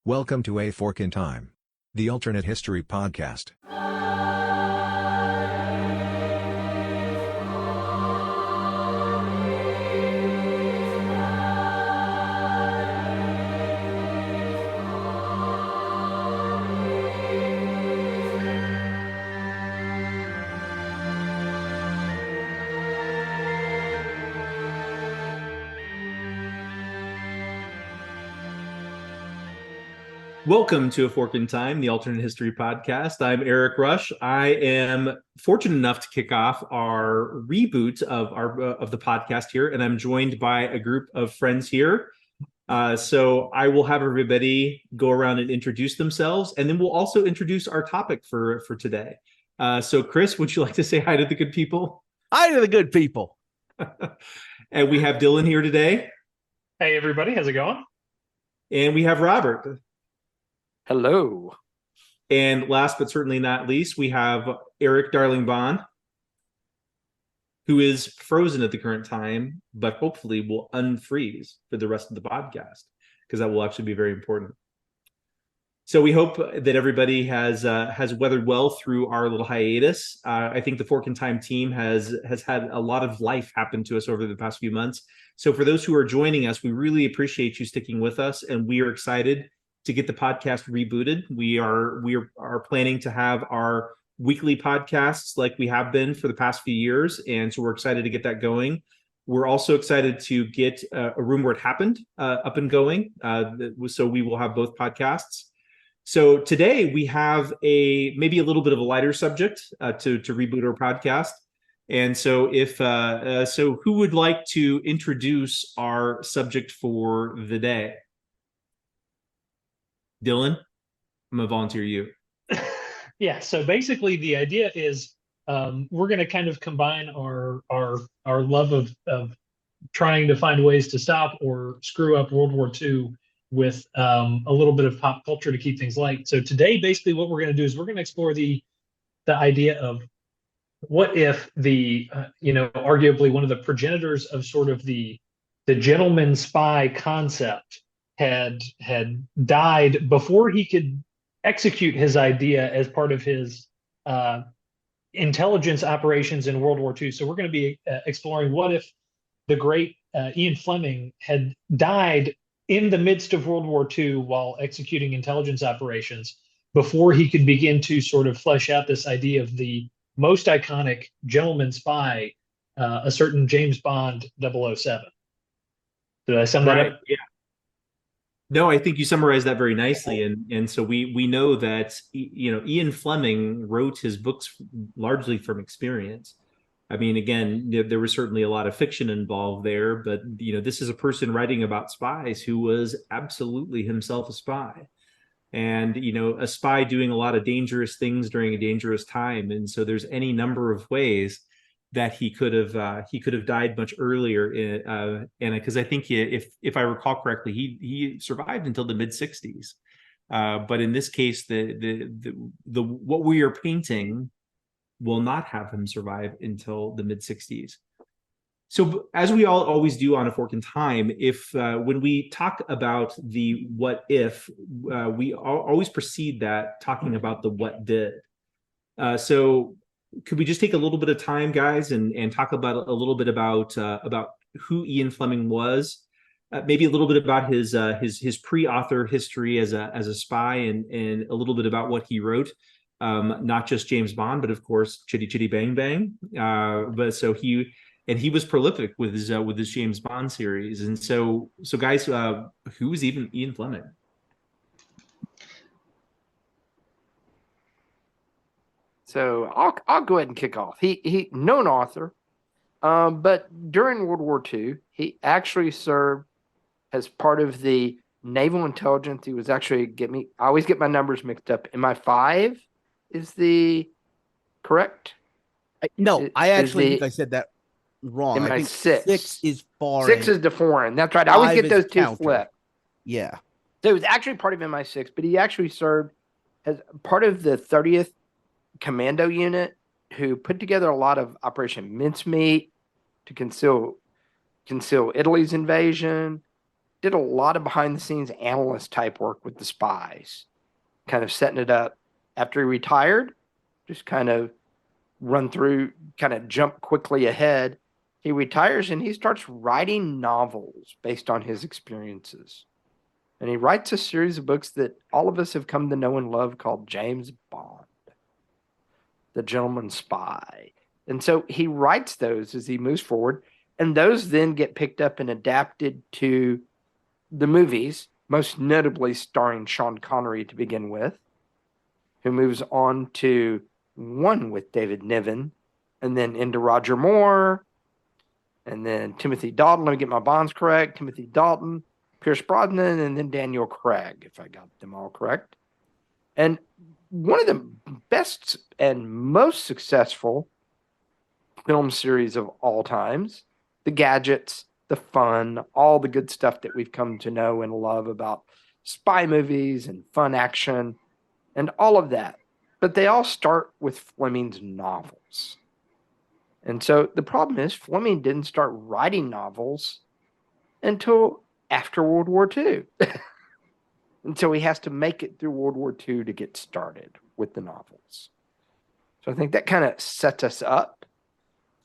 Welcome to A Fork in Time, the alternate history podcast. Welcome to A Fork in Time, the alternate history podcast. I'm Eric Rush. I am fortunate enough to kick off our reboot of the podcast here, and I'm joined by a group of friends here. So I will have everybody go around and introduce themselves, and then we'll also introduce our topic for today. So Chris, would you like to say hi to the good people? Hi to the good people. And we have Dylan here today. Hey everybody, how's it going? And we have Robert. Hello. And last but certainly not least, we have Eric Darling Bond, who is frozen at the current time, but hopefully will unfreeze for the rest of the podcast, because that will actually be very important. So we hope that everybody has weathered well through our little hiatus. I think the Fork in Time team has had a lot of life happen to us over the past few months. So for those who are joining us, we really appreciate you sticking with us, and we are excited to get the podcast rebooted. We are planning to have our weekly podcasts like we have been for the past few years, and so we're excited to get that going. We're also excited to get a room where it happened up and going, so we will have both podcasts. So today we have maybe a little bit of a lighter subject to reboot our podcast. And so who would like to introduce our subject for the day? Dylan, I'm gonna volunteer you. Yeah, so basically the idea is we're going to kind of combine our love of trying to find ways to stop or screw up World War II with a little bit of pop culture to keep things light. So today, basically, what we're going to do is we're going to explore the idea of what if arguably one of the progenitors of sort of the gentleman spy concept had died before he could execute his idea as part of his intelligence operations in World War II. So we're going to be exploring what if the great Ian Fleming had died in the midst of World War II while executing intelligence operations before he could begin to sort of flesh out this idea of the most iconic gentleman spy, a certain James Bond 007. Did I sum that up? Yeah. No, I think you summarized that very nicely, and so we know that Ian Fleming wrote his books largely from experience. I mean, again, there was certainly a lot of fiction involved there, but this is a person writing about spies who was absolutely himself a spy, and a spy doing a lot of dangerous things during a dangerous time, and so there's any number of ways that he could have died much earlier, and because I think if I recall correctly, he survived until the mid-60s, but in this case, the what we are painting will not have him survive until the mid-60s. So as we always do on A Fork in Time, when we talk about the what if, we always precede that talking about the what did. So could we just take a little bit of time, guys, and talk about a little bit about who Ian Fleming was, maybe a little bit about his pre-author history as a spy, and a little bit about what he wrote, not just James Bond, but of course Chitty Chitty Bang Bang. But so he was prolific with his James Bond series, and so guys, who was even Ian Fleming? So I'll go ahead and kick off. He known author, but during World War II, he actually served as part of the naval intelligence. He was actually I always get my numbers mixed up. MI5 is the correct? I actually think I said that wrong. MI6. I think 6 is foreign. 6 is the foreign. That's right. I always get those two flipped. Yeah. So he was actually part of MI6, but he actually served as part of the 30th Commando Unit, who put together a lot of Operation Mincemeat to conceal Italy's invasion. did a lot of behind the scenes analyst type work with the spies, kind of setting it up. After he retired, just kind of jump quickly ahead. He retires and he starts writing novels based on his experiences. And he writes a series of books that all of us have come to know and love called James Bond, the Gentleman Spy. And so he writes those as he moves forward. And those then get picked up and adapted to the movies, most notably starring Sean Connery to begin with, who moves on to one with David Niven, and then into Roger Moore, and then Timothy Dalton. Let me get my Bonds correct. Timothy Dalton, Pierce Brosnan, and then Daniel Craig, if I got them all correct. And one of the best and most successful film series of all times, the gadgets, the fun, all the good stuff that we've come to know and love about spy movies and fun action and all of that. But they all start with Fleming's novels. And so the problem is Fleming didn't start writing novels until after World War II. And so he has to make it through World War II to get started with the novels. So I think that kind of sets us up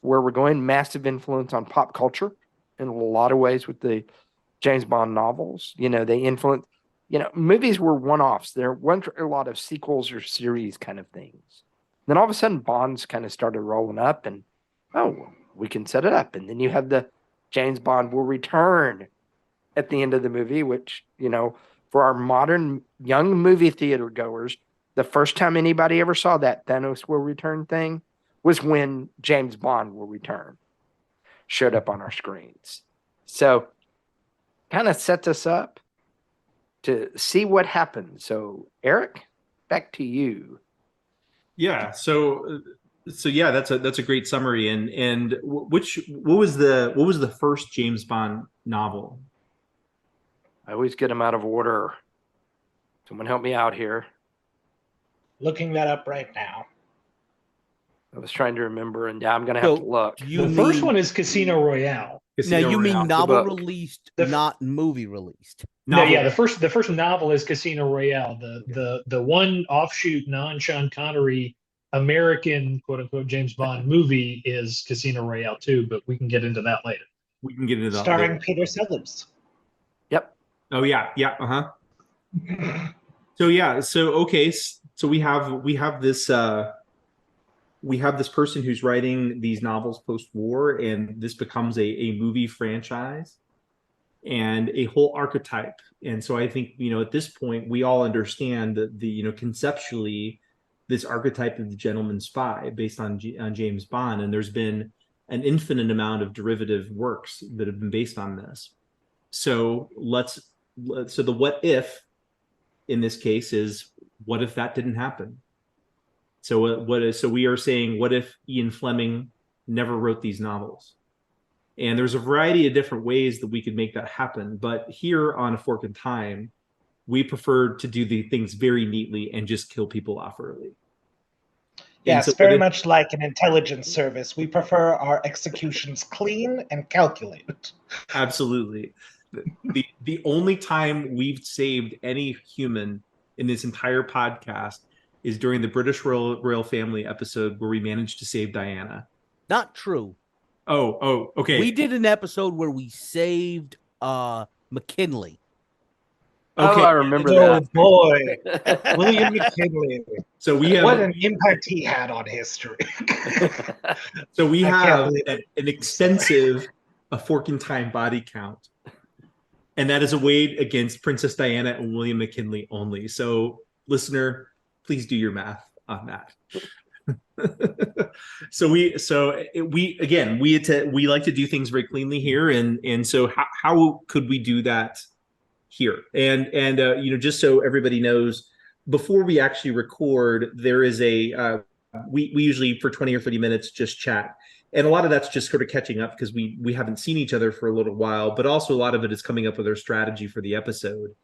where we're going. Massive influence on pop culture in a lot of ways with the James Bond novels. They influence, movies were one-offs. There weren't a lot of sequels or series kind of things. Then all of a sudden Bonds kind of started rolling up and, we can set it up. And then you have the James Bond will return at the end of the movie, which, for our modern young movie theater goers, the first time anybody ever saw that Thanos will return thing was when James Bond will return showed up on our screens. So kind of sets us up to see what happens. So Eric, back to you. Yeah. So yeah, that's a great summary. And what was the first James Bond novel? I always get them out of order. Someone help me out here. Looking that up right now. I was trying to remember, and I'm going to have to look. The first one is Casino Royale. Now you mean novel book. Released, not movie released. Novel. No, yeah, the first novel is Casino Royale. The one offshoot non-Sean Connery American quote unquote James Bond movie is Casino Royale too, but we can get into that later. We can get into that starring later. Peter Sellers. Yep. Oh yeah, So yeah, okay, so we have this person who's writing these novels post-war, and this becomes a movie franchise and a whole archetype. And so I think, at this point we all understand that conceptually this archetype of the gentleman spy based on James Bond, and there's been an infinite amount of derivative works that have been based on this. So the what if in this case is, what if that didn't happen? So we are saying, what if Ian Fleming never wrote these novels? And there's a variety of different ways that we could make that happen. But here on A Fork in Time, we prefer to do the things very neatly and just kill people off early. Yes, very much like an intelligence service. We prefer our executions clean and calculated. Absolutely. The only time we've saved any human in this entire podcast is during the British royal family episode where we managed to save Diana. Not true. Oh, okay. We did an episode where we saved McKinley. Okay. Oh, I remember Oh that. boy, William McKinley. So we have What an impact he had on history. So we I can't have believe it. an extensive A Fork in Time body count. And that is a weighed against Princess Diana and William McKinley only. So, listener, please do your math on that. So we like to do things very cleanly here, and so how could we do that here? And just so everybody knows, before we actually record, there is we usually for 20 or 30 minutes just chat. And a lot of that's just sort of catching up because we haven't seen each other for a little while, but also a lot of it is coming up with our strategy for the episode.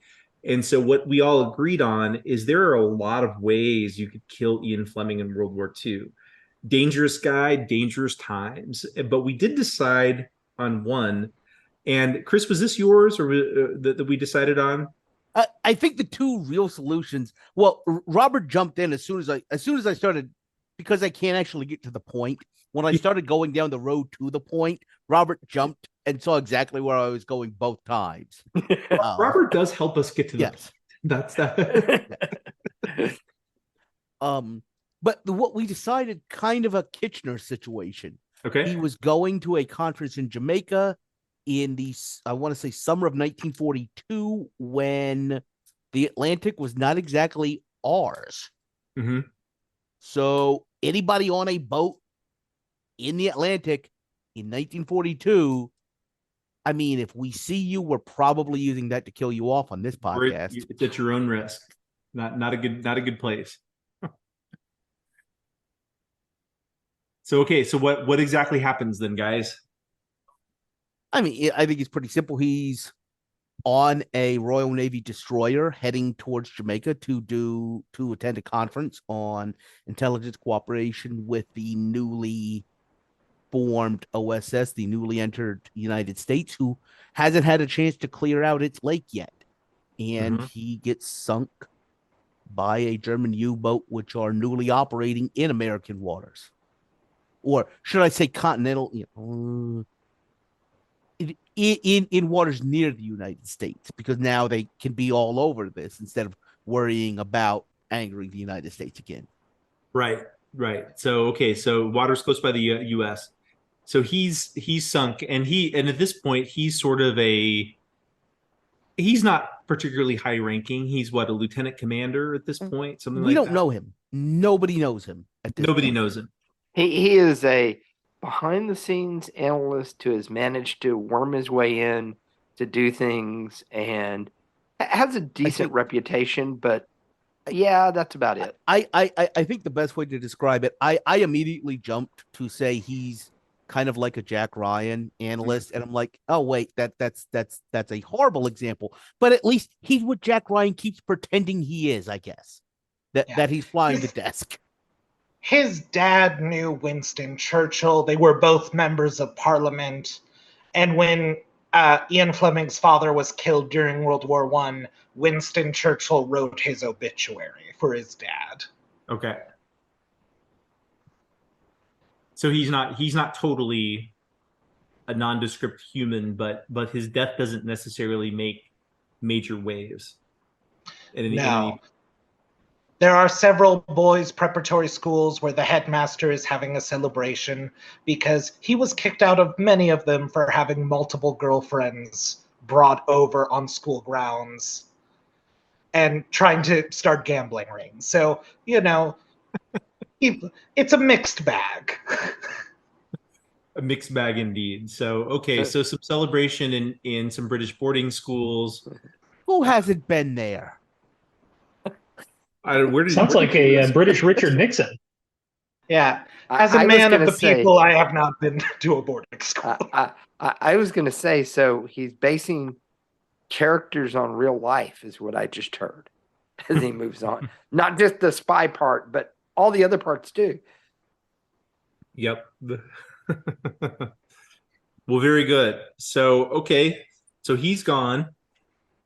And so what we all agreed on is there are a lot of ways you could kill Ian Fleming in World War II. Dangerous guy, dangerous times. But we did decide on one And Chris, was this yours or that we decided on? I think the two real solutions. Well, Robert jumped in as soon as I started, because I can't actually get to the point. When I started going down the road to the point, Robert jumped and saw exactly where I was going both times. Robert does help us get to the yes. That's that. But what we decided, kind of a Kitchener situation. Okay. He was going to a conference in Jamaica in the, I want to say, summer of 1942, when the Atlantic was not exactly ours. Mm-hmm. So anybody on a boat in the Atlantic in 1942, I mean, if we see you, we're probably using that to kill you off on this podcast. It's at your own risk. Not a good place. So okay, so what exactly happens then, guys? I mean, I think it's pretty simple. He's on a Royal Navy destroyer heading towards Jamaica to attend a conference on intelligence cooperation with the newly formed OSS, the newly entered United States, who hasn't had a chance to clear out its lake yet. And he gets sunk by a German U-boat, which are newly operating in American waters. Or should I say continental, in waters near the United States, because now they can be all over this instead of worrying about angering the United States again. Right. So okay, so waters close by the U.S. So he's sunk, and at this point he's sort of he's not particularly high ranking. He's what, a lieutenant commander at this point, something like that. We don't know him. Nobody knows him. Nobody knows him. He is a behind the scenes analyst who has managed to worm his way in to do things and has a decent reputation, but yeah, that's about it. I think the best way to describe it, I immediately jumped to say he's kind of like a Jack Ryan analyst, and I'm like, oh wait, that's a horrible example, but at least he's what Jack Ryan keeps pretending he is, I guess. That he's flying the desk. His dad knew Winston Churchill. They were both members of Parliament. And when Ian Fleming's father was killed during World War I, Winston Churchill wrote his obituary for his dad. Okay. So he's not totally a nondescript human, but his death doesn't necessarily make major waves. No. There are several boys' preparatory schools where the headmaster is having a celebration because he was kicked out of many of them for having multiple girlfriends brought over on school grounds and trying to start gambling rings. So, it's a mixed bag. A mixed bag indeed. So, okay, so some celebration in some British boarding schools. Who hasn't been there? Sounds like a British Richard Nixon. Yeah. As a man of the people, I have not been to a boarding school. I was going to say, so he's basing characters on real life is what I just heard as he moves on. Not just the spy part, but all the other parts too. Yep. Well, very good. So, okay. So he's gone.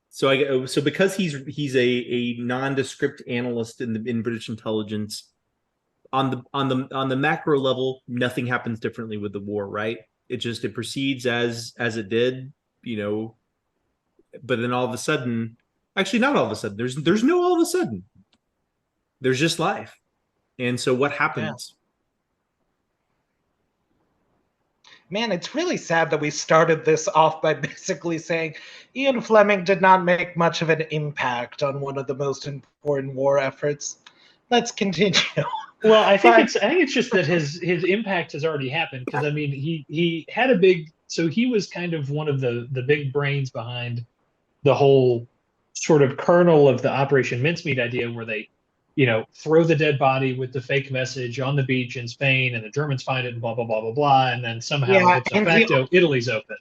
So because he's a nondescript analyst in British intelligence, on the macro level, nothing happens differently with the war, right? It proceeds as it did, but then all of a sudden, actually not all of a sudden, there's no all of a sudden. There's just life. And so what happens? Man, it's really sad that we started this off by basically saying Ian Fleming did not make much of an impact on one of the most important war efforts. Let's continue. Well, I think it's just that his impact has already happened, because I mean he had he was kind of one of the big brains behind the whole sort of kernel of the Operation Mincemeat idea, where they throw the dead body with the fake message on the beach in Spain, and the Germans find it, and blah, blah, blah, blah, blah. And then somehow, ipso facto, Italy's open.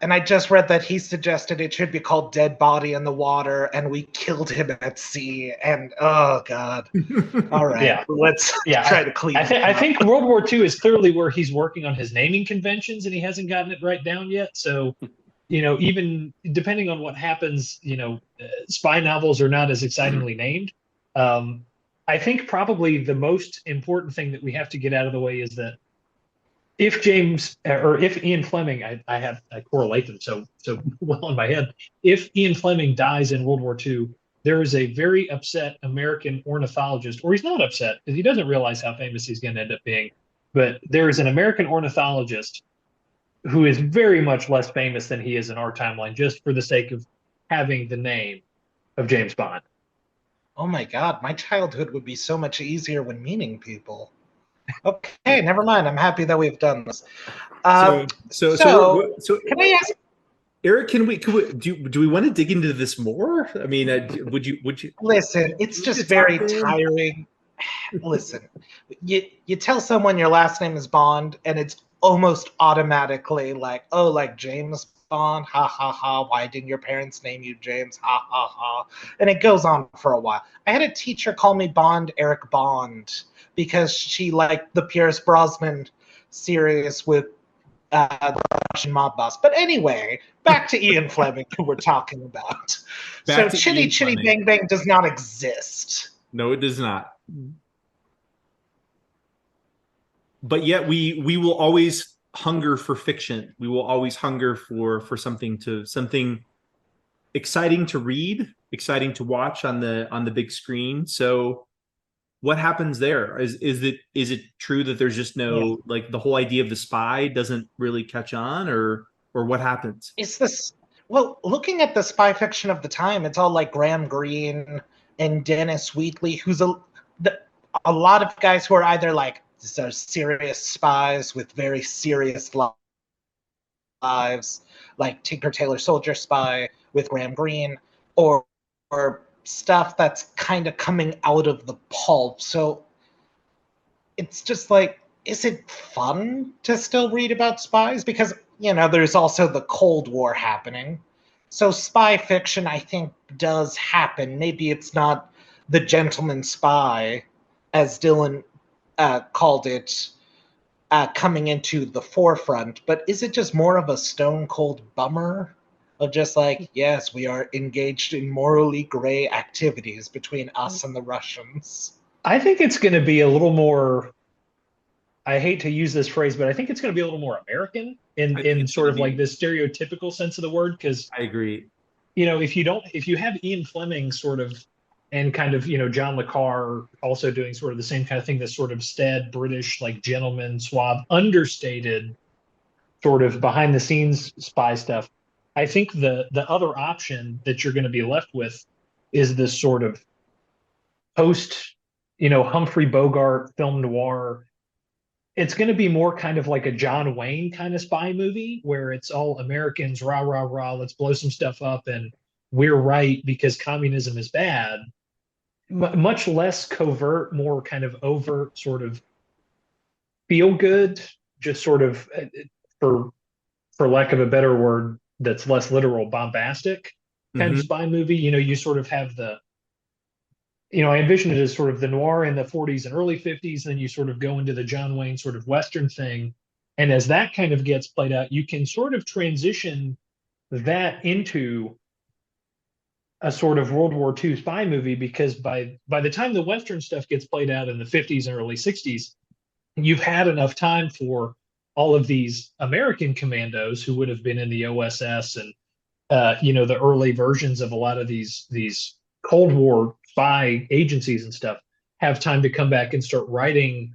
and I just read that he suggested it should be called Dead Body in the Water, and we killed him at sea. And oh god! All right, Yeah. let's try to clean. I think World War II is clearly where he's working on his naming conventions, and he hasn't gotten it right down yet. So, even depending on what happens, spy novels are not as excitingly named. I think probably the most important thing that we have to get out of the way is that if Ian Fleming, I correlate them so well in my head. If Ian Fleming dies in World War II, there is a very upset American ornithologist, or he's not upset because he doesn't realize how famous he's going to end up being. But there is an American ornithologist who is very much less famous than he is in our timeline, just for the sake of having the name of James Bond. Oh my god, my childhood would be so much easier when meeting people. Okay, never mind. I'm happy that we've done this. So can I ask, Eric? Can we do we want to dig into this more? I mean, would you? listen, it's just very tiring. Listen, you tell someone your last name is Bond, and it's almost automatically like, oh, like James Bond, ha ha ha. Why didn't your parents name you James? Ha ha ha. And it goes on for a while. I had a teacher call me Bond Eric Bond because she liked the Pierce Brosnan series with the Russian mob boss. But anyway, back to Ian Fleming, who we're talking about. So Chitty Chitty Bang Bang does not exist. No, it does not. But yet we will always hunger for fiction. We will always hunger for something exciting to read, exciting to watch on the big screen. So what happens there? Is it true that there's just no, like, the whole idea of the spy doesn't really catch on, or what happens? It's this, well, looking at the spy fiction of the time, it's all like Graham Greene and Dennis Wheatley, who's a lot of guys who are either like, these are serious spies with very serious lives, like Tinker Tailor Soldier Spy with Graham Greene, or stuff that's kind of coming out of the pulp. So it's just like, is it fun to still read about spies? Because, there's also the Cold War happening. So spy fiction, I think, does happen. Maybe it's not the gentleman spy, as Dylan called it, coming into the forefront, but is it just more of a stone cold bummer of just like, yes, we are engaged in morally gray activities between us and the Russians? I think it's going to be a little more, I hate to use this phrase, but I think it's going to be a little more American in sort of like this stereotypical sense of the word. Because I agree. If you have Ian Fleming sort of, and kind of, John le Carre also doing sort of the same kind of thing, this sort of staid British, like, gentleman, suave, understated, sort of behind the scenes spy stuff. I think the other option that you're going to be left with is this sort of post, Humphrey Bogart film noir. It's going to be more kind of like a John Wayne kind of spy movie where it's all Americans, rah, rah, rah, let's blow some stuff up and we're right because communism is bad. Much less covert, more kind of overt, sort of feel good, just sort of, for lack of a better word, that's less literal, bombastic kind of spy movie. You sort of have I envision it as sort of the noir in the 40s and early 50s, and then you sort of go into the John Wayne sort of Western thing. And as that kind of gets played out, you can sort of transition that into a sort of World War II spy movie, because by the time the Western stuff gets played out in the 50s and early 60s, you've had enough time for all of these American commandos who would have been in the OSS and the early versions of a lot of these Cold War spy agencies and stuff have time to come back and start writing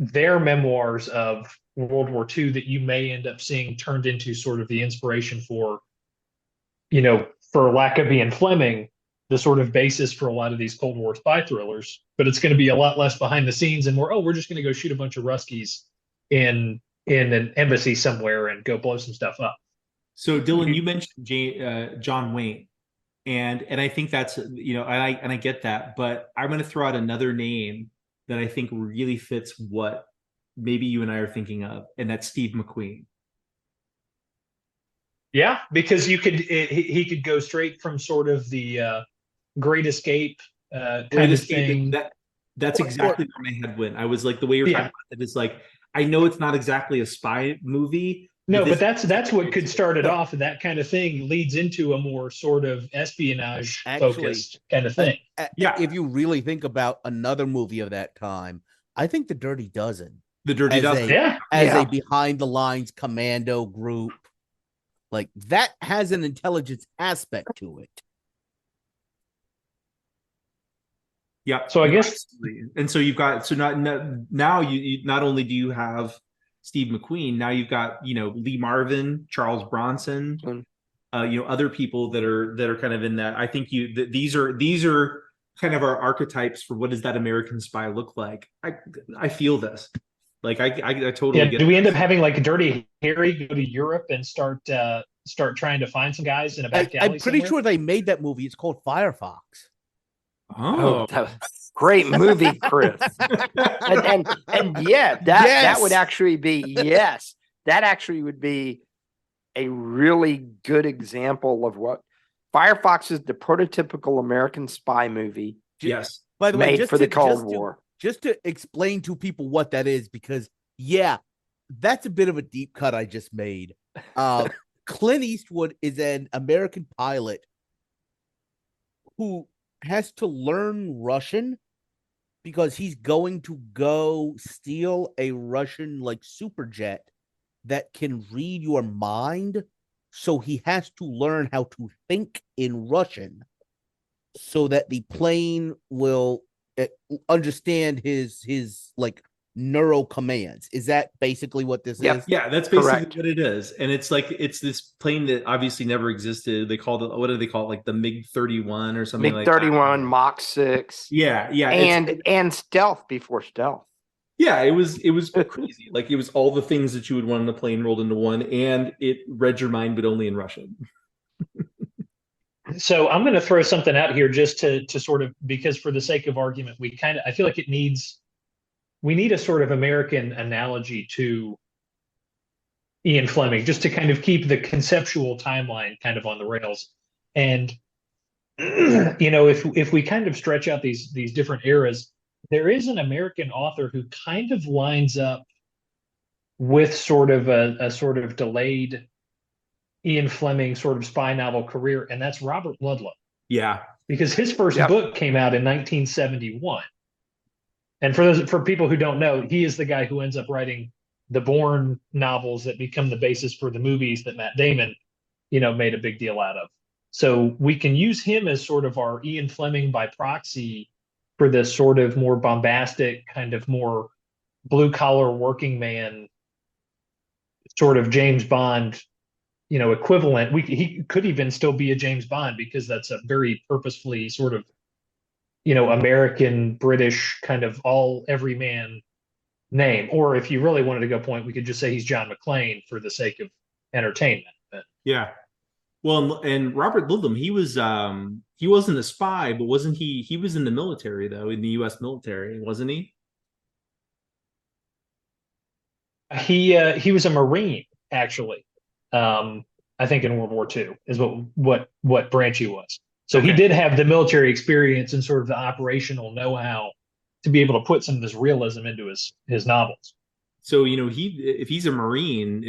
their memoirs of World War II that you may end up seeing turned into sort of the inspiration for, for lack of Ian Fleming, the sort of basis for a lot of these Cold War spy thrillers. But it's going to be a lot less behind the scenes and more, we're just going to go shoot a bunch of Ruskies in an embassy somewhere and go blow some stuff up. So Dylan, you mentioned John Wayne, and I think that's, and I get that, but I'm going to throw out another name that I think really fits what maybe you and I are thinking of, and that's Steve McQueen. Yeah, because he could go straight from sort of the Great Escape Great kind of Escape. thing. That's exactly where my head went. I was like, the way you're talking about it is like, I know it's not exactly a spy movie. No, but this that's what could start it No. off. And that kind of thing leads into a more sort of espionage Actually, focused kind of thing. Yeah. If you really think about another movie of that time, I think The Dirty Dozen. The Dirty Dozen. As Yeah. a behind the lines commando group, like that has an intelligence aspect to it. Yeah. So I guess, absolutely. And so you've got, so now you not only do you have Steve McQueen, now you've got, Lee Marvin, Charles Bronson, other people that are kind of in that. I think these are kind of our archetypes for what does that American spy look like. I feel this. Like I totally get. Do we end up having like Dirty Harry go to Europe and start trying to find some guys in a back alley? I'm pretty sure they made that movie. It's called Firefox. Oh, that was great movie, Chris. and yeah, that would actually be that actually would be a really good example of what Firefox is, the prototypical American spy movie. Yes. By the way, made just for the Cold War. Just to explain to people what that is, because that's a bit of a deep cut I just made. Clint Eastwood is an American pilot who has to learn Russian because he's going to go steal a Russian like super jet that can read your mind. So he has to learn how to think in Russian so that the plane will understand his like neural commands. Is that basically what this is? Yeah, that's basically Correct. what it is. And it's like, it's this plane that obviously never existed. They called it, what do they call it? Like the MiG-31 or something like that. MiG-31, Mach 6. Yeah. And stealth before stealth. Yeah, it was crazy. Like it was all the things that you would want on a plane rolled into one, and it read your mind, but only in Russian. So I'm going to throw something out here just to sort of, because for the sake of argument, I feel like we need a sort of American analogy to Ian Fleming, just to kind of keep the conceptual timeline kind of on the rails. And, if we kind of stretch out these different eras, there is an American author who kind of lines up with sort of a sort of delayed Ian Fleming sort of spy novel career, and that's Robert Ludlum. Yeah. Because his first book came out in 1971. And for people who don't know, he is the guy who ends up writing the Bourne novels that become the basis for the movies that Matt Damon, made a big deal out of. So we can use him as sort of our Ian Fleming by proxy for this sort of more bombastic, kind of more blue collar working man sort of James Bond, equivalent. He could even still be a James Bond because that's a very purposefully sort of, American, British kind of everyman name. Or if you really wanted to go point, we could just say he's John McClane for the sake of entertainment. But, yeah. Well, and Robert Ludlum, he wasn't a spy, but wasn't he? He was in the military though, in the U.S. military, wasn't he? He was a Marine actually. I think in World War II is what branch he was. So he did have the military experience and sort of the operational know-how to be able to put some of this realism into his novels. So, if he's a Marine,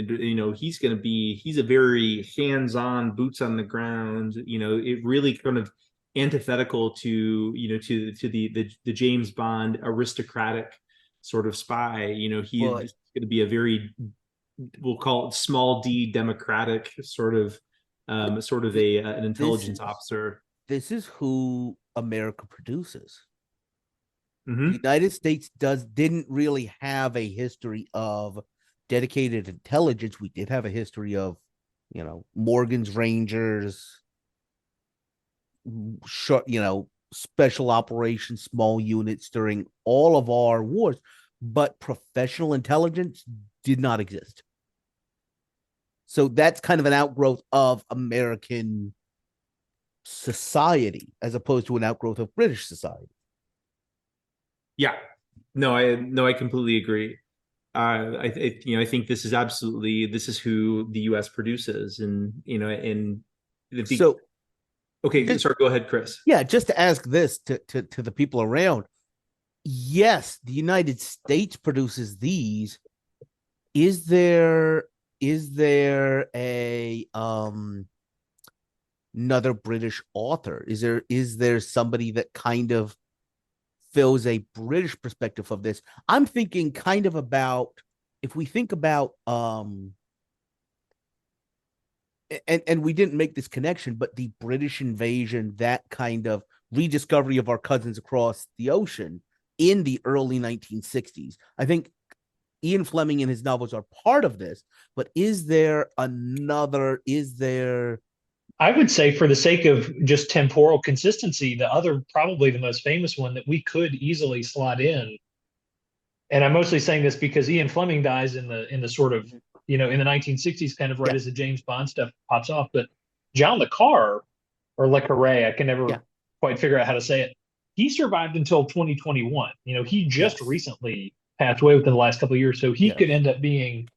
he's a very hands-on, boots on the ground, it really kind of antithetical to the James Bond aristocratic sort of spy. He's going to be a very, we'll call it small d democratic sort of an intelligence officer. This is who America produces. Mm-hmm. The United States didn't really have a history of dedicated intelligence. We did have a history of, Morgan's Rangers, special operations, small units during all of our wars, but professional intelligence did not exist. So that's kind of an outgrowth of American society as opposed to an outgrowth of British society. Yeah, no, I completely agree. I think this is who the U.S. produces, and So okay, sorry, go ahead, Chris. yeah, just to ask this to the people around. Yes, the United States produces these. Is there a another British author? Is there somebody that kind of fills a British perspective of this? I'm thinking kind of about, if we think about and we didn't make this connection, but the British invasion, that kind of rediscovery of our cousins across the ocean in the early 1960s. I think Ian Fleming and his novels are part of this, but is there I would say, for the sake of just temporal consistency, probably the most famous one that we could easily slot in, and I'm mostly saying this because Ian Fleming dies in the sort of, in the 1960s, kind of right as the James Bond stuff pops off. But John le Carre, or Le Carre, I can never quite figure out how to say it. He survived until 2021. He just recently passed away within the last couple of years, so he could end up being,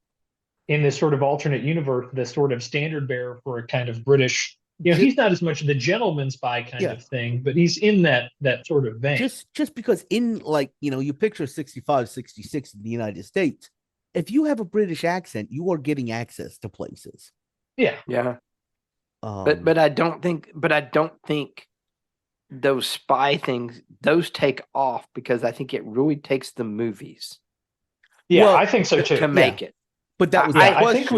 in this sort of alternate universe, this sort of standard bearer for a kind of British, he's not as much of the gentleman spy kind of thing, but he's in that sort of vein. Just because in, like, you picture 65, 66 in the United States, if you have a British accent, you are getting access to places. Yeah. But I don't think those spy things, those take off, because I think it really takes the movies. Yeah, well, I think so too. To make it. But that was I think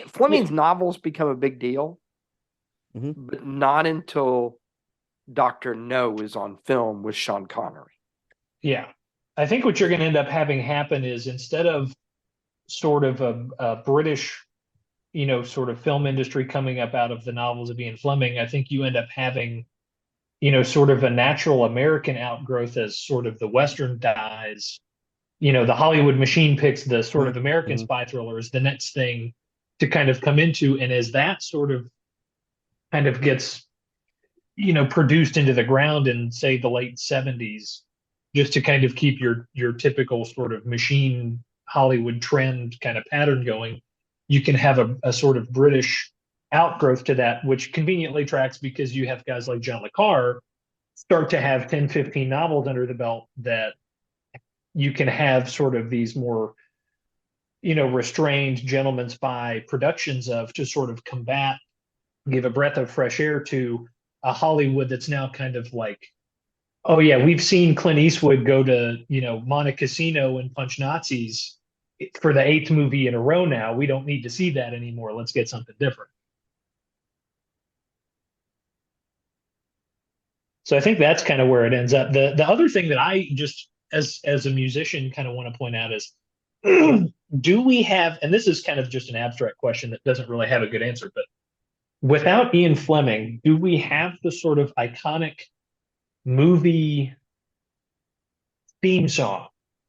Fleming's novels become a big deal, but not until Dr. No is on film with Sean Connery. Yeah. I think what you're going to end up having happen is, instead of sort of a British, sort of film industry coming up out of the novels of Ian Fleming, I think you end up having, sort of a natural American outgrowth as sort of the Western dies. The Hollywood machine picks the sort of American spy thriller as the next thing to kind of come into. And as that sort of kind of gets, produced into the ground in, say, the late 70s, just to kind of keep your typical sort of machine Hollywood trend kind of pattern going, you can have a sort of British outgrowth to that, which conveniently tracks because you have guys like John le Carre start to have 10, 15 novels under the belt that you can have sort of these more, restrained gentleman spy productions of, to sort of give a breath of fresh air to a Hollywood that's now kind of like, oh yeah, we've seen Clint Eastwood go to, Monte Cassino and punch Nazis for the 8th movie in a row now. We don't need to see that anymore. Let's get something different. So I think that's kind of where it ends up. The other thing that I just, as a musician, kind of want to point out is, do we have, and this is kind of just an abstract question that doesn't really have a good answer, but without Ian Fleming, do we have the sort of iconic movie theme song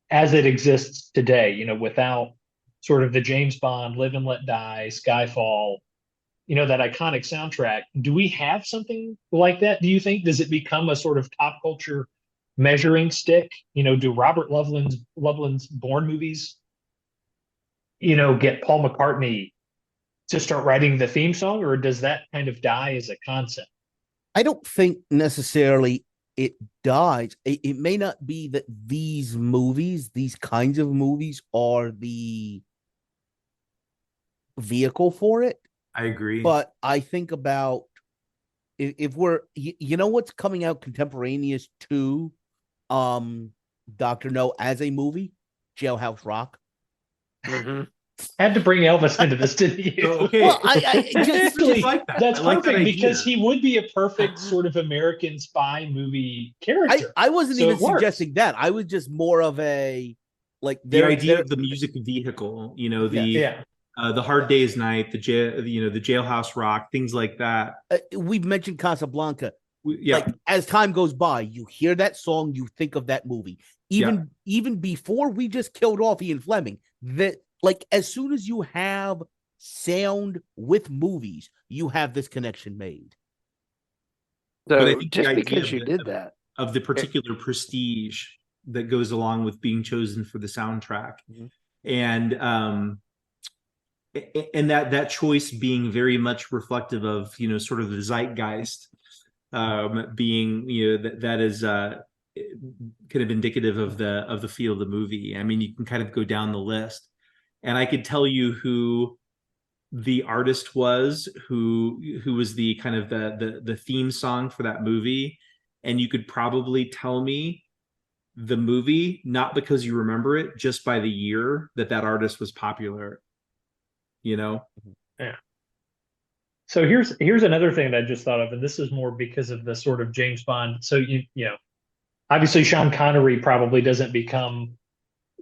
as it exists today, without sort of the James Bond, Live and Let Die, Skyfall, that iconic soundtrack? Do we have something like that, do you think? Does it become a sort of pop culture measuring stick? Do Robert Loveland's Bourne movies, get Paul McCartney to start writing the theme song, or does that kind of die as a concept? I don't think necessarily it dies. It may not be that these kinds of movies, are the vehicle for it. I agree. But I think about, if we're, what's coming out contemporaneous to Dr. No as a movie? Jailhouse Rock. Had to bring Elvis into this, didn't you? Okay. Well, I just like that. That's like perfect, that because he would be a perfect sort of American spy movie character. I wasn't even suggesting that. I was just more of a, like, the idea of the music vehicle, the Hard Day's Night, the Jailhouse Rock, things like that. We've mentioned Casablanca. Like, as time goes by, you hear that song, you think of that movie. Even before we just killed off Ian Fleming, that, like, as soon as you have sound with movies, you have this connection made. So, but I think just because you did that, of the particular prestige that goes along with being chosen for the soundtrack, and that choice being very much reflective of, you know, sort of the zeitgeist, being, you know, that is kind of indicative of the feel of the movie. I mean, you can kind of go down the list, and I could tell you who the artist was, who was the kind of the theme song for that movie, and you could probably tell me the movie, not because you remember it, just by the year that artist was popular, you know? Yeah. So here's another thing that I just thought of, and this is more because of the sort of James Bond. So you know, obviously Sean Connery probably doesn't become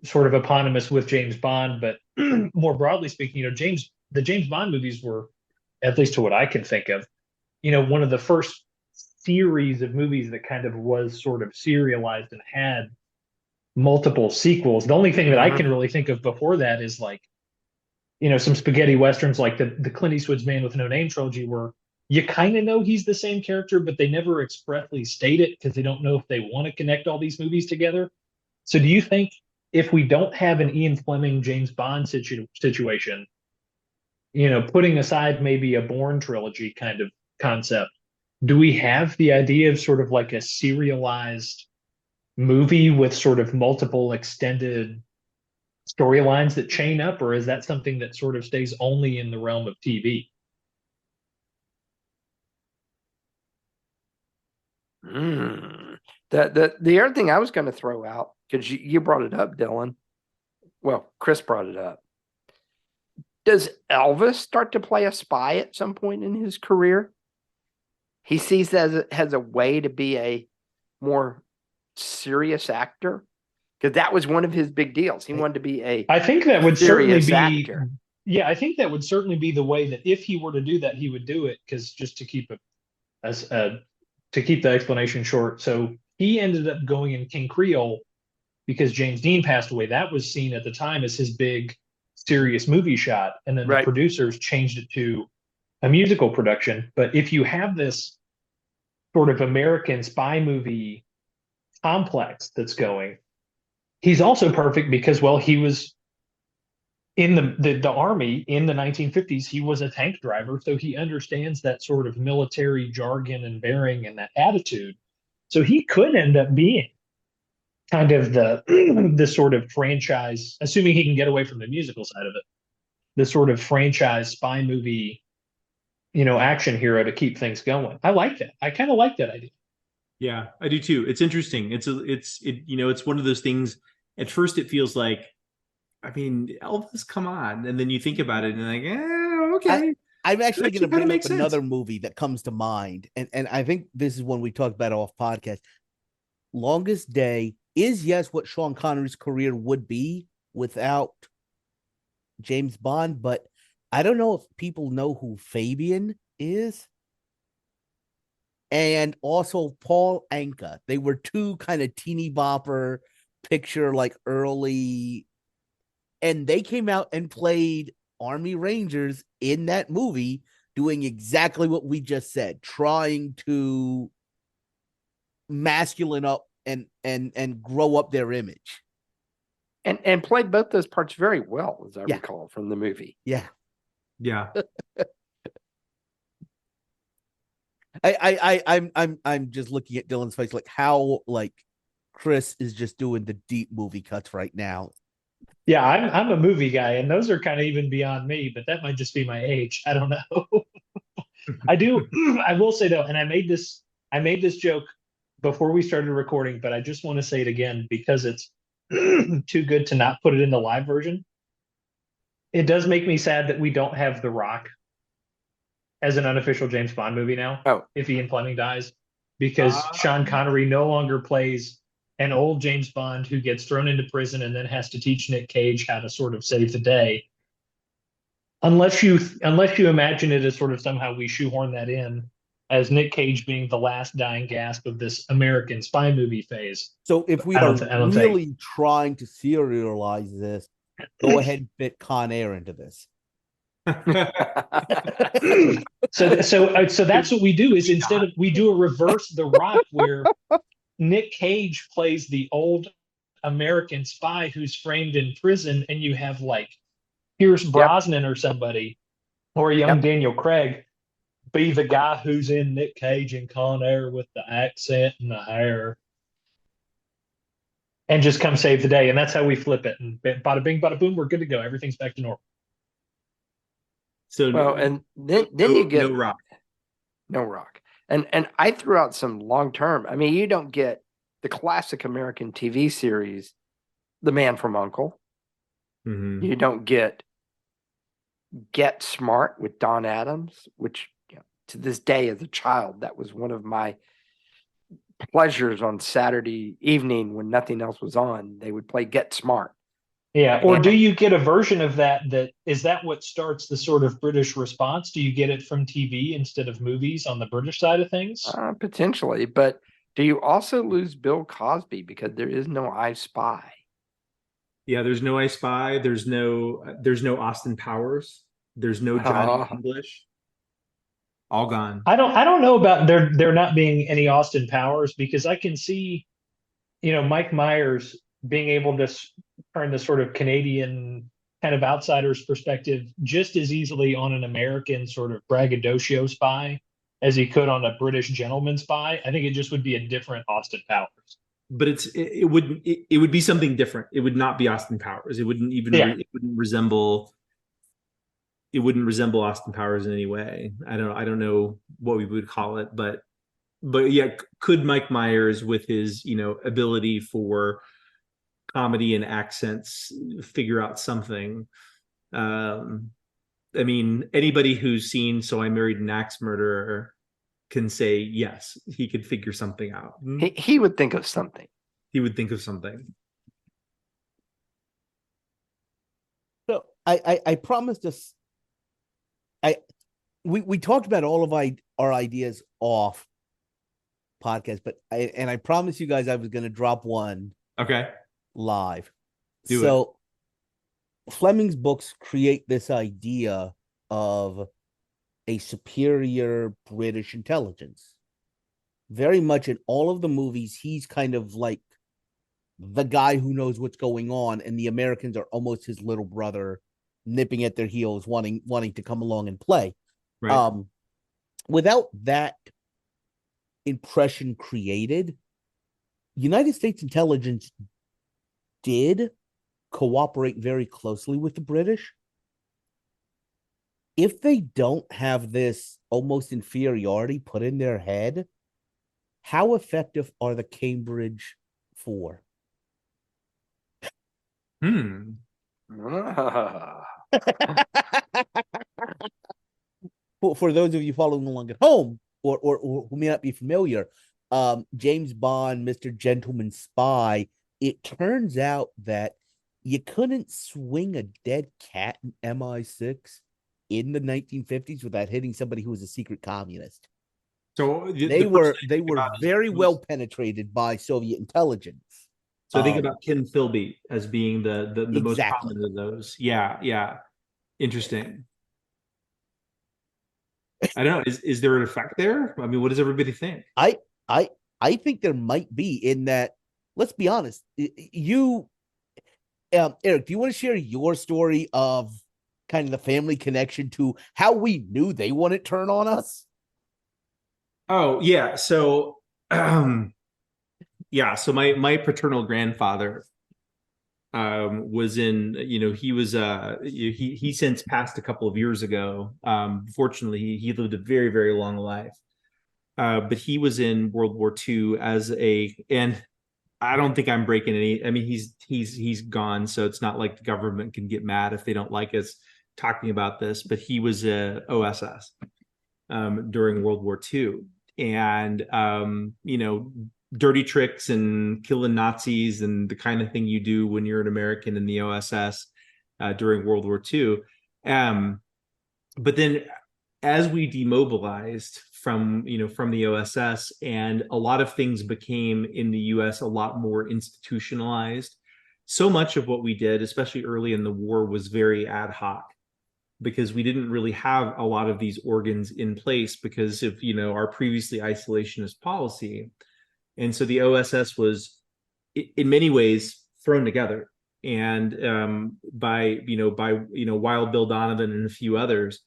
sort of eponymous with James Bond, but more broadly speaking, you know, the James Bond movies were, at least to what I can think of, you know, one of the first series of movies that kind of was sort of serialized and had multiple sequels. The only thing that I can really think of before that is like, you know, some spaghetti westerns like the Clint Eastwood's Man with No Name trilogy, where you kind of know he's the same character, but they never expressly state it because they don't know if they want to connect all these movies together. So do you think if we don't have an Ian Fleming James Bond situation, you know, putting aside maybe a Bourne trilogy kind of concept, do we have the idea of sort of like a serialized movie with sort of multiple extended storylines that chain up, or is that something that sort of stays only in the realm of TV? The other thing I was going to throw out, because you brought it up, Dylan. Well, Chris brought it up. Does Elvis start to play a spy at some point in his career? He sees that as a way to be a more serious actor, because that was one of his big deals. He wanted to be a I think that would certainly be actor. Yeah, I think that would certainly be the way that if he were to do that, he would do it. Because just to keep the explanation short, so he ended up going in King Creole because James Dean passed away. That was seen at the time as his big serious movie shot, and then the producers changed it to a musical production. But if you have this sort of American spy movie complex that's going, he's also perfect because, well, he was in the army in the 1950s. He was a tank driver, so he understands that sort of military jargon and bearing and that attitude. So he could end up being kind of the sort of franchise, assuming he can get away from the musical side of it, the sort of franchise spy movie, you know, action hero to keep things going. I like that. I kind of like that idea. Yeah, I do too. It's interesting. It's you know, it's one of those things. At first, it feels like, I mean, Elvis, come on, and then you think about it, and like, okay. I'm actually going to bring up another movie that comes to mind, and I think this is one we talked about off podcast. Longest Day is, yes, what Sean Connery's career would be without James Bond, but I don't know if people know who Fabian is. And also Paul Anka. They were two kind of teeny bopper picture, like early, and they came out and played Army Rangers in that movie, doing exactly what we just said, trying to masculine up and grow up their image. And played both those parts very well, as I recall from the movie. Yeah. Yeah. I'm just looking at Dylan's face, like how like Chris is just doing the deep movie cuts right now. Yeah, I'm a movie guy, and those are kind of even beyond me, but that might just be my age. I don't know. I will say though, and I made this joke before we started recording, but I just want to say it again because it's too good to not put it in the live version. It does make me sad that we don't have The Rock as an unofficial James Bond movie now. Oh, if Ian Fleming dies, because Sean Connery no longer plays an old James Bond who gets thrown into prison and then has to teach Nick Cage how to sort of save the day. Unless you imagine it as sort of somehow we shoehorn that in as Nick Cage being the last dying gasp of this American spy movie phase. So if we are really trying to serialize this, go ahead and fit Con Air into this. So that's what we do is we do a reverse The Rock where Nick Cage plays the old American spy who's framed in prison, and you have like Pierce Brosnan or somebody, or a young Daniel Craig be the guy who's in Nick Cage and Con Air with the accent and the hair, and just come save the day. And that's how we flip it. And bada bing, bada boom, we're good to go. Everything's back to normal. So well, and then you get no Rock. No Rock. And I threw out some long term. I mean, you don't get the classic American TV series, The Man from U.N.C.L.E. Mm-hmm. You don't get Smart with Don Adams, which to this day as a child, that was one of my pleasures on Saturday evening when nothing else was on. They would play Get Smart. Yeah. Or do you get a version of that is that what starts the sort of British response? Do you get it from TV instead of movies on the British side of things? Potentially. But do you also lose Bill Cosby because there is no I Spy? Yeah, there's no I Spy. There's no Austin Powers. There's no Johnny English. All gone. I don't know about there not being any Austin Powers, because I can see, Mike Myers being able to turn the sort of Canadian kind of outsider's perspective just as easily on an American sort of braggadocio spy as he could on a British gentleman spy. I think it just would be a different Austin Powers. But it would be something different. It would not be Austin Powers. It wouldn't even it wouldn't resemble Austin Powers in any way. I don't know what we would call it, but yeah, could Mike Myers, with his ability for comedy and accents, figure out something? I mean, anybody who's seen So I Married an Axe Murderer can say yes, he could figure something out. He would think of something. He would think of something. So I promised us. We talked about all of our ideas off podcast, but I promised you guys I was going to drop one. Okay. Live. Do it. Fleming's books create this idea of a superior British intelligence. Very much in all of the movies, he's kind of like the guy who knows what's going on, and the Americans are almost his little brother, nipping at their heels, wanting to come along and play. Right. Without that impression created, United States intelligence did cooperate very closely with the British. If they don't have this almost inferiority put in their head, how effective are the Cambridge Four? For those of you following along at home, or who may not be familiar, James Bond, Mr. Gentleman Spy, it turns out that you couldn't swing a dead cat in MI6 in the 1950s without hitting somebody who was a secret communist. So they were very well penetrated by Soviet intelligence. So think about Ken Philby as being the most exactly. prominent of those. Yeah. Interesting. I don't know. Is there an effect there? I mean, what does everybody think? I think there might be, in that, let's be honest, you Eric, do you want to share your story of kind of the family connection to how we knew they wouldn't turn on us? Oh, yeah. So so my paternal grandfather was in, he was he since passed a couple of years ago. Fortunately, he lived a very, very long life. But he was in World War II and I don't think I'm breaking any. I mean, he's gone, so it's not like the government can get mad if they don't like us talking about this. But he was a OSS during World War II, and dirty tricks and killing Nazis and the kind of thing you do when you're an American in the OSS during World War II. But then, as we demobilized from the OSS, and a lot of things became in the US a lot more institutionalized. So much of what we did, especially early in the war, was very ad hoc, because we didn't really have a lot of these organs in place because of our previously isolationist policy. And so the OSS was in many ways thrown together, and by Wild Bill Donovan and a few others.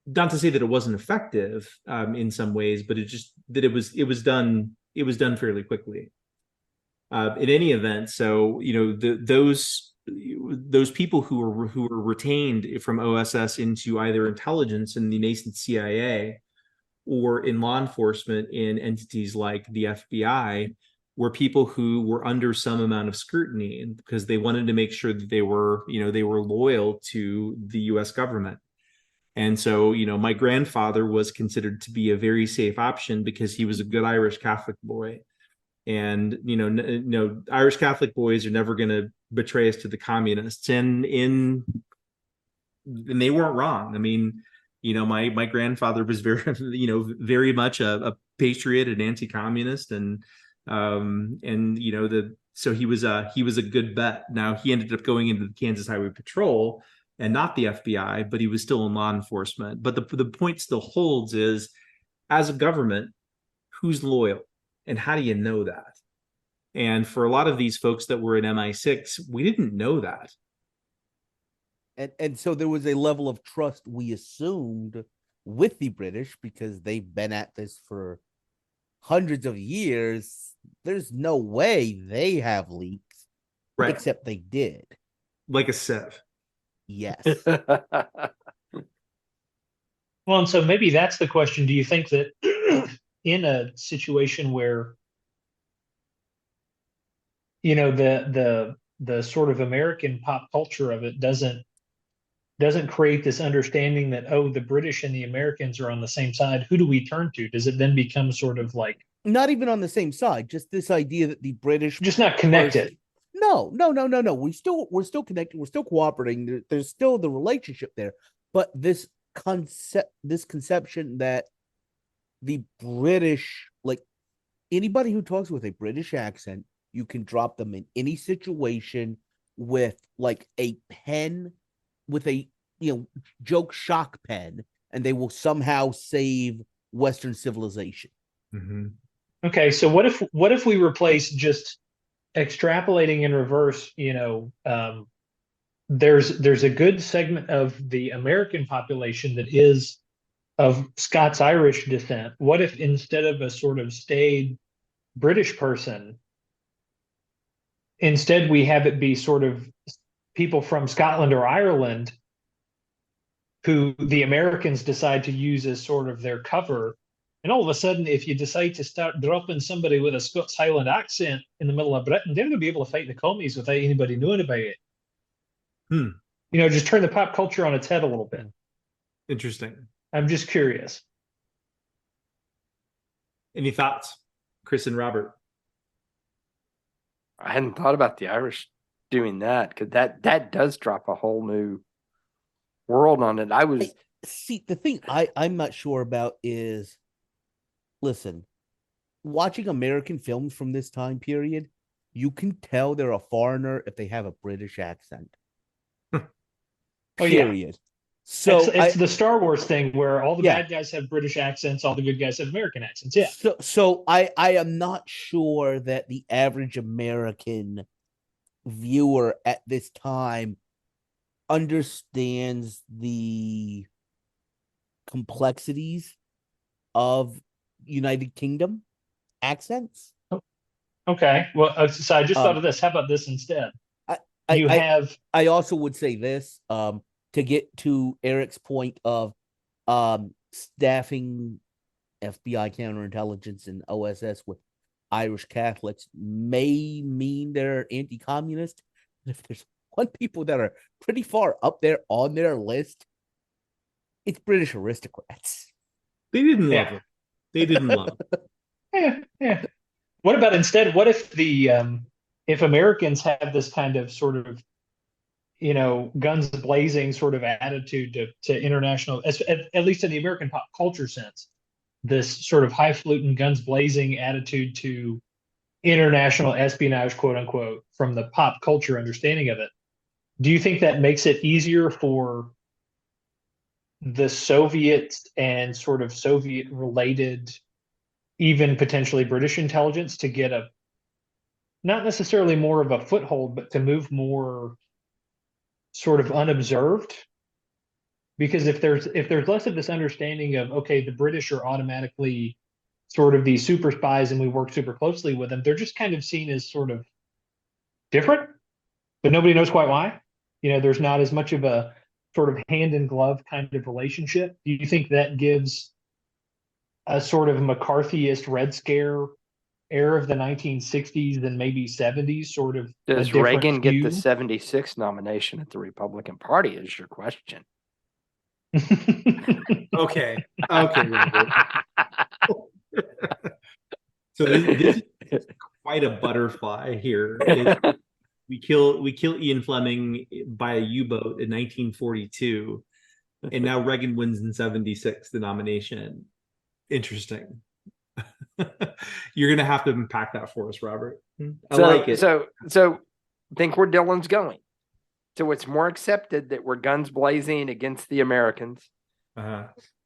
Not to say that it wasn't effective in some ways, but it was done fairly quickly. In any event, so those people who were retained from OSS into either intelligence in the nascent CIA or in law enforcement in entities like the FBI were people who were under some amount of scrutiny because they wanted to make sure that they were loyal to the US government. And so, my grandfather was considered to be a very safe option because he was a good Irish Catholic boy. And, Irish Catholic boys are never going to betray us to the communists. And they weren't wrong. I mean, my grandfather was very much a patriot and anti-communist. So he was a good bet. Now he ended up going into the Kansas Highway Patrol and not the FBI, but he was still in law enforcement. But the point still holds is, as a government, who's loyal and how do you know that? And for a lot of these folks that were in MI6, we didn't know that. And so there was a level of trust we assumed with the British because they've been at this for hundreds of years. There's no way they have leaks, right? Except they did. Like a sieve. Yes. Well, and so maybe that's the question. Do you think that in a situation where, the sort of American pop culture of it doesn't create this understanding that, oh, the British and the Americans are on the same side, who do we turn to? Does it then become sort of like not even on the same side, just this idea that the British just not connected? No. We're still connected. We're still cooperating. There's still the relationship there. But this conception that the British, like anybody who talks with a British accent, you can drop them in any situation with like a pen, with a joke shock pen, and they will somehow save Western civilization. Mm-hmm. Okay, so what if we replace just extrapolating in reverse? There's a good segment of the American population that is of Scots-Irish descent. What if instead of a sort of staid British person, instead we have it be sort of people from Scotland or Ireland who the Americans decide to use as sort of their cover? And all of a sudden, if you decide to start dropping somebody with a Scots Highland accent in the middle of Britain, they're going to be able to fight the commies without anybody knowing about it. Just turn the pop culture on its head a little bit. Interesting. I'm just curious. Any thoughts, Chris and Robert? I hadn't thought about the Irish doing that, because that does drop a whole new world on it. See, the thing I'm not sure about is, listen, watching American films from this time period, you can tell they're a foreigner if they have a British accent. Period. Yeah. So it's the Star Wars thing where all the bad guys have British accents, all the good guys have American accents. Yeah. So I am not sure that the average American viewer at this time understands the complexities of United Kingdom accents. Okay. Well, so I just thought of this. How about this instead? I also would say this, to get to Eric's point of staffing FBI counterintelligence and OSS with Irish Catholics may mean they're anti-communist. If there's one people that are pretty far up there on their list, it's British aristocrats. They didn't love it. They didn't love it. Yeah. What about instead? What if if Americans have this kind of sort of, guns blazing sort of attitude to international, at least in the American pop culture sense, this sort of highfalutin guns blazing attitude to international espionage, quote unquote, from the pop culture understanding of it. Do you think that makes it easier for the Soviets and sort of Soviet related, even potentially British intelligence to get not necessarily more of a foothold, but to move more sort of unobserved. Because if there's less of this understanding of, okay, the British are automatically sort of these super spies and we work super closely with them, they're just kind of seen as sort of different, but nobody knows quite why. There's not as much of a sort of hand in glove kind of relationship. Do you think that gives a sort of McCarthyist Red Scare era of the 1960s and maybe 70s sort of a Does different Reagan get the hue? 76 nomination at the Republican Party is your question. Okay. Robert. So this is quite a butterfly here. We kill Ian Fleming by a U-boat in 1942, and now Reagan wins in 76 the nomination. Interesting. You're gonna have to unpack that for us, Robert. I like it. So think where Dylan's going. So it's more accepted that we're guns blazing against the Americans.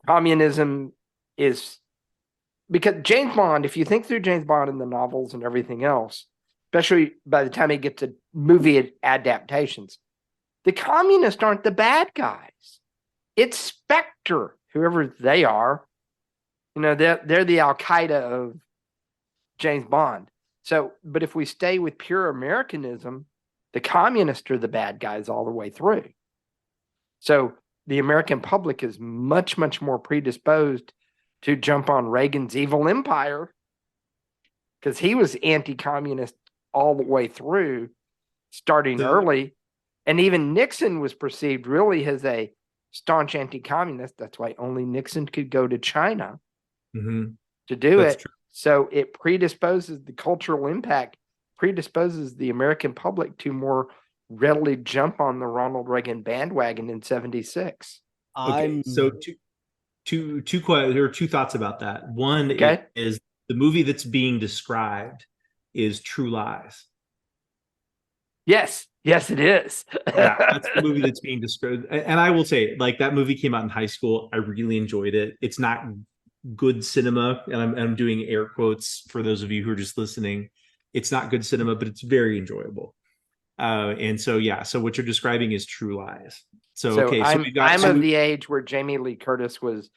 Communism is, because James Bond, if you think through James Bond and the novels and everything else, especially by the time he gets to movie adaptations, the communists aren't the bad guys. It's Spectre, whoever they are. They're the Al-Qaeda of James Bond. So, but if we stay with pure Americanism, the communists are the bad guys all the way through. So the American public is much, much more predisposed to jump on Reagan's evil empire because he was anti-communist all the way through, starting early. And even Nixon was perceived really as a staunch anti-communist. That's why only Nixon could go to China to do it. True. So it predisposes the cultural impact, predisposes the American public to more readily jump on the Ronald Reagan bandwagon in 76. Okay, so two thoughts about that. One is the movie that's being described is True Lies. Yes, it is. Yeah, that's the movie that's being described. And I will say, like, that movie came out in high school. I really enjoyed it. It's not good cinema, and I'm doing air quotes for those of you who are just listening. It's not good cinema, but it's very enjoyable. And so what you're describing is True Lies. So I'm of the age where Jamie Lee Curtis was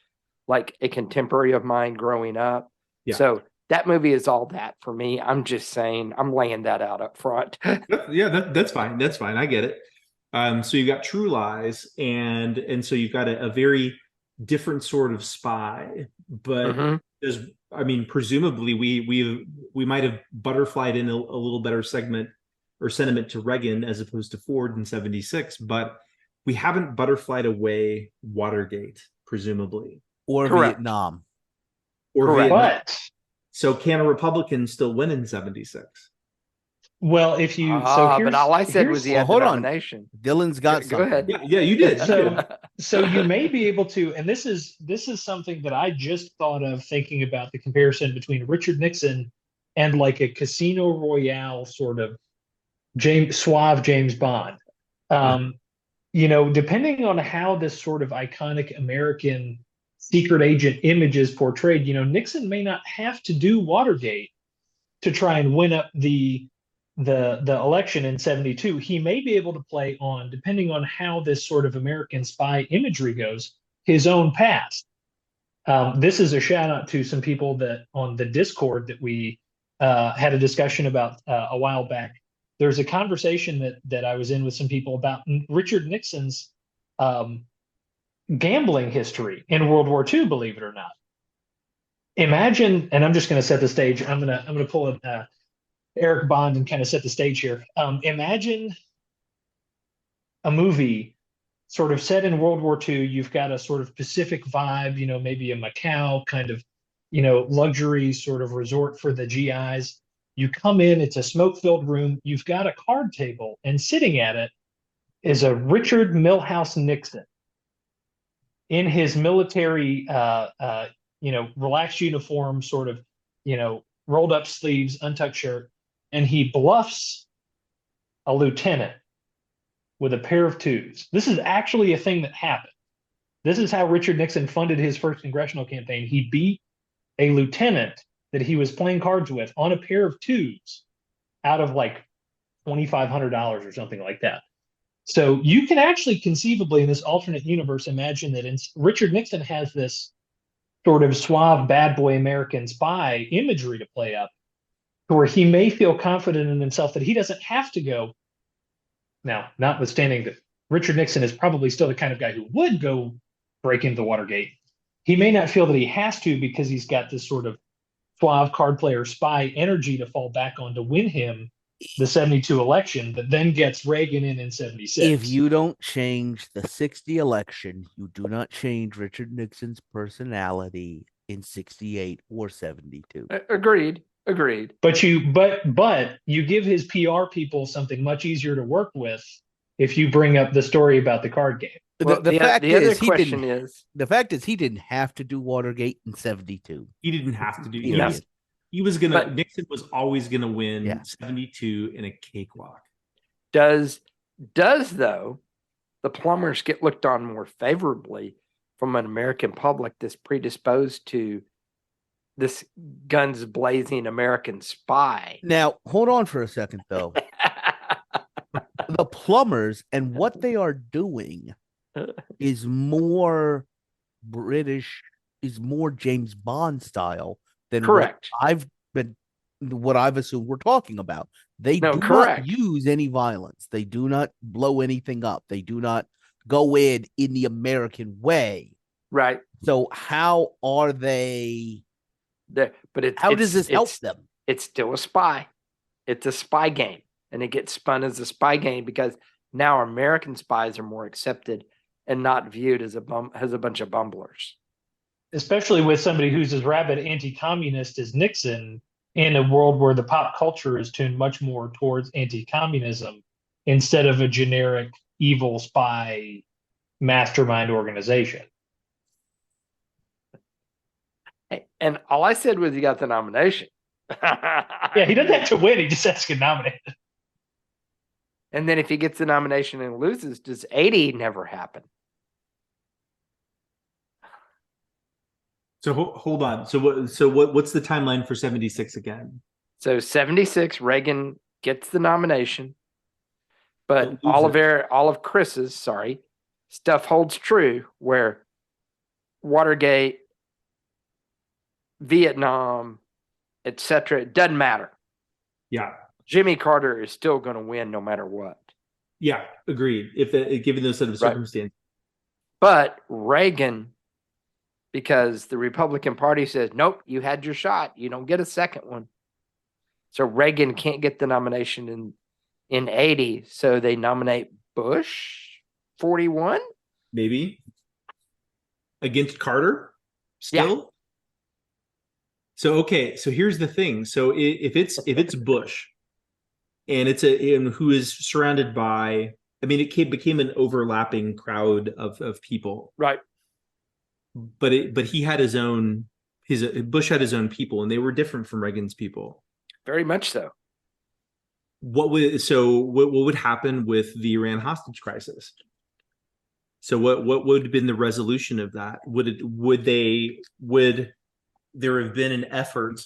like a contemporary of mine growing up. Yeah. So that movie is all that for me. I'm just saying, I'm laying that out up front. That's fine. That's fine. I get it. So you've got True Lies, and so you've got a very different sort of spy, but presumably we might have butterflied in a little better segment or sentiment to Reagan as opposed to Ford in 76, but we haven't butterflied away Watergate, presumably. Or Correct. Vietnam. But so can a Republican still win in 76? Well, if you but all I said was he had the nomination. Dylan's got go ahead. Yeah, you did. So you may be able to, and this is something that I just thought of thinking about the comparison between Richard Nixon and like a Casino Royale sort of suave James Bond. Depending on how this sort of iconic American secret agent image is portrayed, Nixon may not have to do Watergate to try and win up the election in 72. He may be able to play on, depending on how this sort of American spy imagery goes, his own past. This is a shout out to some people that on the Discord that we had a discussion about a while back. There's a conversation that I was in with some people about Richard Nixon's gambling history in World War II, believe it or not. Imagine, and I'm just going to set the stage. I'm going to pull in Eric Bond and kind of set the stage here. Imagine a movie sort of set in World War II. You've got a sort of Pacific vibe, maybe a Macau kind of, luxury sort of resort for the GIs. You come in, it's a smoke-filled room. You've got a card table, and sitting at it is a Richard Milhous Nixon in his military, relaxed uniform, sort of, rolled up sleeves, untucked shirt, and he bluffs a lieutenant with a pair of twos. This is actually a thing that happened. This is how Richard Nixon funded his first congressional campaign. He beat a lieutenant that he was playing cards with on a pair of twos out of like $2,500 or something like that. So you can actually conceivably in this alternate universe imagine that Richard Nixon has this sort of suave bad boy American spy imagery to play up, where he may feel confident in himself that he doesn't have to go. Now, notwithstanding that Richard Nixon is probably still the kind of guy who would go break into Watergate, he may not feel that he has to because he's got this sort of suave card player spy energy to fall back on to win him the 72 election that then gets Reagan in 76. If you don't change the 60 election, you do not change Richard Nixon's personality in 68 or 72. Agreed. But you give his PR people something much easier to work with if you bring up the story about the card game. Well, the fact is he didn't have to do Watergate in 72. He didn't have to do it. He was gonna. Nixon was always gonna win 72 in a cakewalk. Does though the plumbers get looked on more favorably from an American public that's predisposed to this guns blazing American spy? Now, hold on for a second, though. The plumbers and what they are doing is more British, is more James Bond style than correct. What I've assumed we're talking about. They do not use any violence. They do not blow anything up. They do not go in the American way. Right. So how are they? How does this help them? It's still a spy. It's a spy game, and it gets spun as a spy game because now American spies are more accepted and not viewed as a bunch of bumblers. Especially with somebody who's as rabid anti-communist as Nixon in a world where the pop culture is tuned much more towards anti-communism instead of a generic evil spy mastermind organization. And all I said was he got the nomination. Yeah, he doesn't have to win. He just has to get nominated. And then if he gets the nomination and loses, does 80 never happen? So hold on. So what's the timeline for 76 again? So 76, Reagan gets the nomination, but all of Chris's stuff holds true where Watergate, Vietnam, etc. It doesn't matter. Yeah. Jimmy Carter is still going to win no matter what. Yeah, agreed. Given those set of circumstances. But Reagan, because the Republican Party says, nope, you had your shot. You don't get a second one. So Reagan can't get the nomination in 80. So they nominate Bush, 41? Maybe. Against Carter? Still? Yeah. So here's the thing. So if it's Bush and who is surrounded by, I mean, it became an overlapping crowd of people. Right. But he had Bush had his own people, and they were different from Reagan's people. Very much so. What would happen with the Iran hostage crisis? So what would have been the resolution of that? Would there have been an effort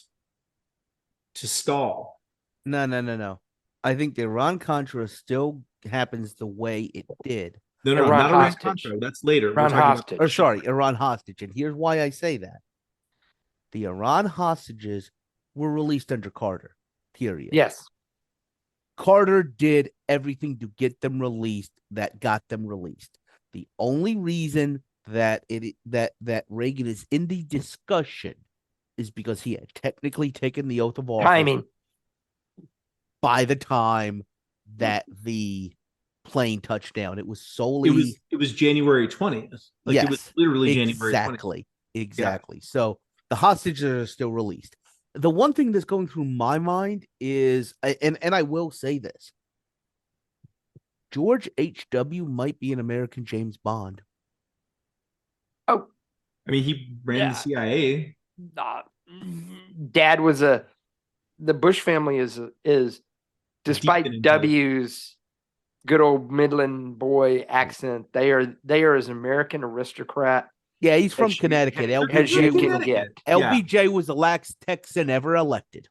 to stall? No. I think the Iran-Contra still happens the way it did. No, not Iran-Contra. That's later. Iran hostage. Iran hostage. And here's why I say that. The Iran hostages were released under Carter, period. Yes. Carter did everything to get them released that got them released. The only reason that Reagan is in the discussion is because he had technically taken the oath of office. Timing. By the time that the plane touched down, it was solely. It was January 20th. Like yes, it was literally January 20th. Exactly. Yeah. So the hostages are still released. The one thing that's going through my mind is, and I will say this, George H.W. might be an American James Bond. Oh, I mean, he ran the CIA. Dad was the Bush family is despite W's good old Midland boy accent, they are as American aristocrat. Yeah, he's from Connecticut. LBJ was the last Texan ever elected.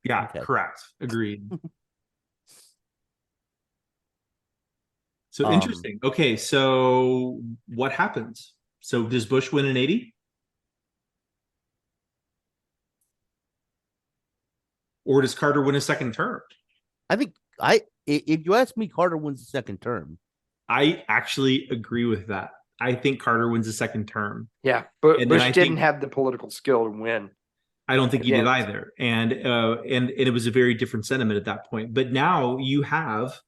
Yeah, Okay. correct. Agreed. So Um, interesting. Okay, so what happens? So does Bush win in 80? Or does Carter win a second term? I think if you ask me, Carter wins the second term. I actually agree with that. I think Carter wins a second term. Yeah, but And then Bush I didn't think- have the political skill to win. I don't think he did Against- either. And it was a very different sentiment at that point. But now you have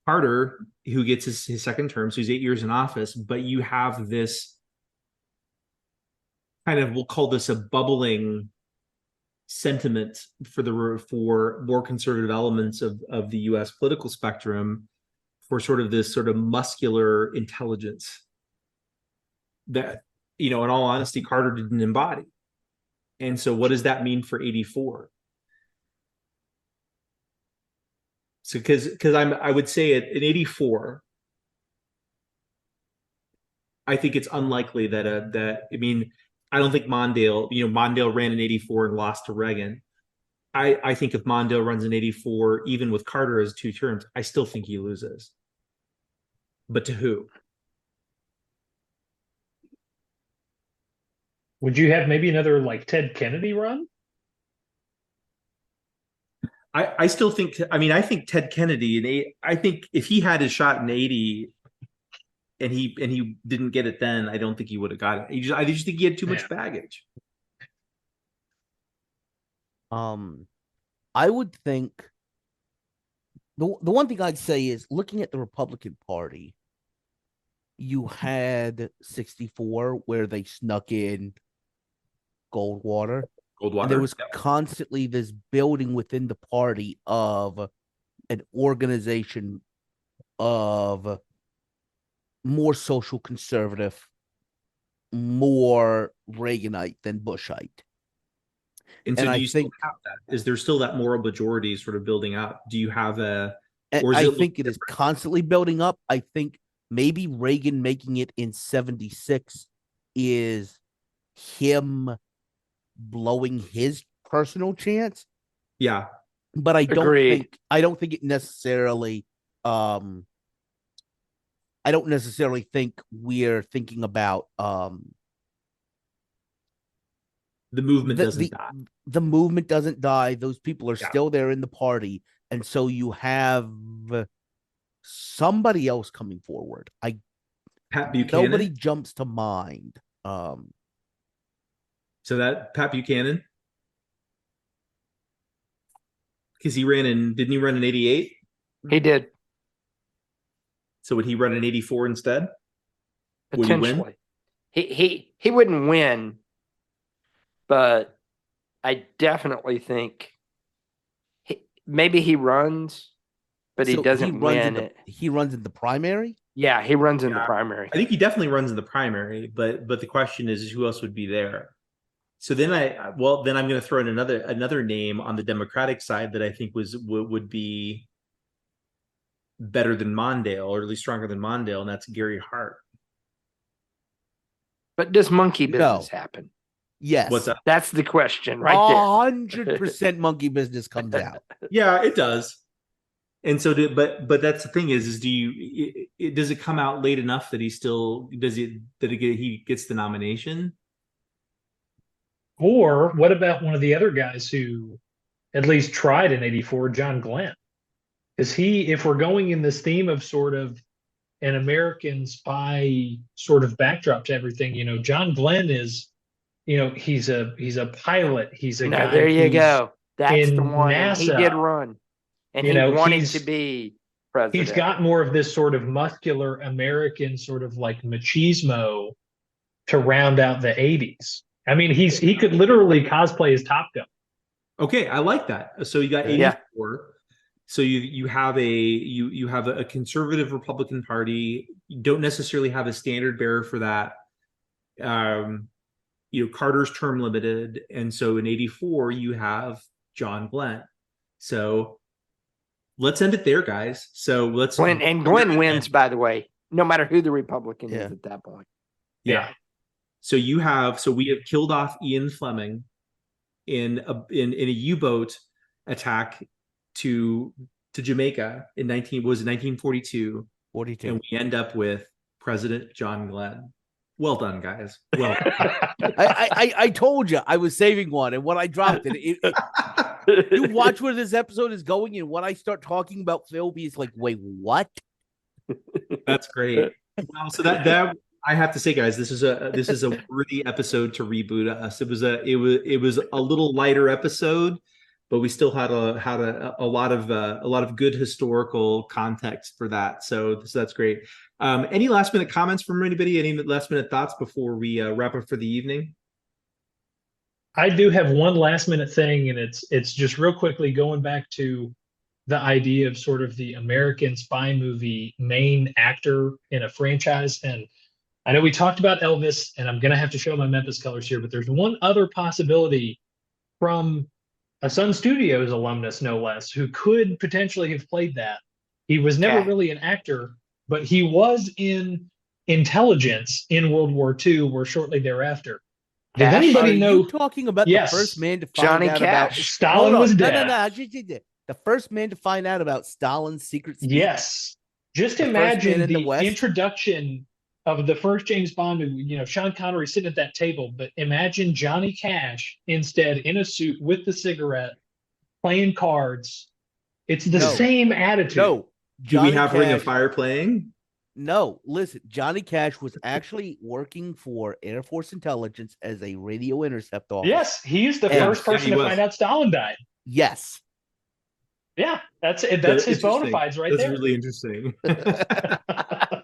Carter, who gets his second term, so he's 8 years in office, but you have this kind of, we'll call this a bubbling sentiment for more conservative elements of the US political spectrum, for sort of this sort of muscular intelligence that, in all honesty, Carter didn't embody. And so what does that mean for 84? So because I would say in 84, I think it's unlikely that I don't think Mondale ran in 84 and lost to Reagan. I think if Mondale runs in 84, even with Carter as 2 terms, I still think he loses. But to who? Would you have maybe another like Ted Kennedy run? I still think, I think Ted Kennedy, I think if he had his shot in 80 and he didn't get it then, I don't think he would have got it. I just think he had too much baggage. I would think the one thing I'd say is, looking at the Republican Party, you had 64 where they snuck in Goldwater. And there was constantly this building within the party of an organization of more social conservative, more Reaganite than Bushite. And so And do you still think, have that? Is there still that moral majority sort of building up? Do you have I think it is constantly building up. I think maybe Reagan making it in 76 is him blowing his personal chance. Yeah. But I don't Agreed. think it necessarily I don't necessarily think we're thinking about the movement doesn't die. The movement doesn't die. Those people are still there in the party. And so you have somebody else coming forward. Pat Buchanan. Nobody jumps to mind. So that Pat Buchanan, because didn't he run in 88? He did. So would he run in 84 instead? Would he win? Potentially. He wouldn't win, but I definitely think maybe he runs, but he doesn't win it. He runs in the primary? Yeah, he runs in the primary. I think he definitely runs in the primary, but the question is who else would be there? So then I'm going to throw in another name on the Democratic side that I think would be better than Mondale, or at least stronger than Mondale, and that's Gary Hart. But does monkey business happen? Yes. What's up? That's the question right there. 100% monkey business comes out. Yeah, it does. And so, but that's the thing is does it come out late enough that he gets the nomination? Or what about one of the other guys who at least tried in 84, John Glenn? Is if we're going in this theme of sort of an American spy sort of backdrop to everything, John Glenn is, he's a pilot. He's a guy. There you go. That's the one. NASA, and he did run. And he wanted to be president. He's got more of this sort of muscular American sort of like machismo to round out the 80s. I mean, he could literally cosplay as Top Gun. Okay, I like that. So you got 84. Yeah. So you have a conservative Republican Party. You don't necessarily have a standard bearer for that. Carter's term limited, and so in 84 you have John Glenn. So let's end it there, guys. So Glenn wins, by the way, no matter who the Republican is at that point. Yeah. So we have killed off Ian Fleming in a U-boat attack to Jamaica in 1942, 42. and we end up with President John Glenn. Well done, guys. Well done. I told you I was saving one, and when I dropped it, you watch where this episode is going, and when I start talking about Philby, it's like, wait, what? That's great. Well, so that I have to say, guys, this is a worthy episode to reboot us. It was a little lighter episode, but we still had a lot of good historical context for that. So that's great. Any last minute comments from anybody? Any last minute thoughts before we wrap up for the evening? I do have one last minute thing, and it's just real quickly going back to the idea of sort of the American spy movie main actor in a franchise. And I know we talked about Elvis, and I'm going to have to show my Memphis colors here, but there's one other possibility from a Sun Studios alumnus, no less, who could potentially have played that. He was never really an actor, but he was in Intelligence in World War II, or shortly thereafter. Does anybody know? You talking about the first man to find Johnny out Cash. about Stalin was dead. No. The first man to find out about Stalin's secret speech. Yes. Just The first man imagine in the the West. introduction of the first James Bond movie. You know, Sean Connery sitting at that table, but imagine Johnny Cash instead in a suit with the cigarette, playing cards. It's the same attitude. No. Do we have Ring of Fire playing? No, listen, Johnny Cash was actually working for Air Force Intelligence as a radio intercept officer. Yes, he's the first person to find out Stalin died. Yes. Yeah, that's his bona fides right there. That's really interesting.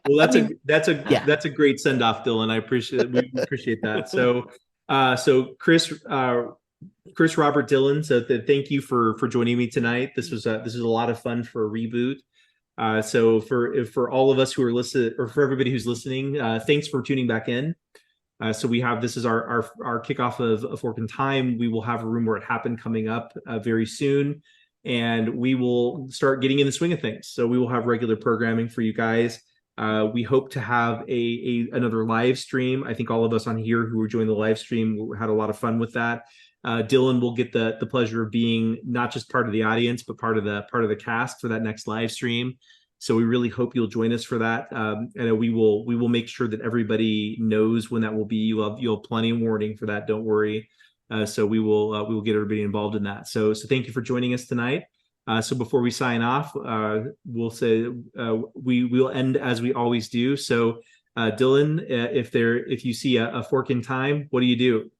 Well, that's a great send off, Dylan. We appreciate that. So Chris Robert Dylan. So thank you for joining me tonight. This was a lot of fun for a reboot. So for all of us who are listening, or for everybody who's listening, thanks for tuning back in. So this is our kickoff of A Fork in Time. We will have a Room Where It Happened coming up very soon, and we will start getting in the swing of things. So we will have regular programming for you guys. We hope to have another live stream. I think all of us on here who are joining the live stream had a lot of fun with that. Dylan will get the pleasure of being not just part of the audience, but part of the cast for that next live stream. So we really hope you'll join us for that. And we will make sure that everybody knows when that will be. You'll have plenty of warning for that. Don't worry. So we will get everybody involved in that. So thank you for joining us tonight. So before we sign off, we'll say we'll end as we always do. So Dylan, if you see a fork in time, what do you do?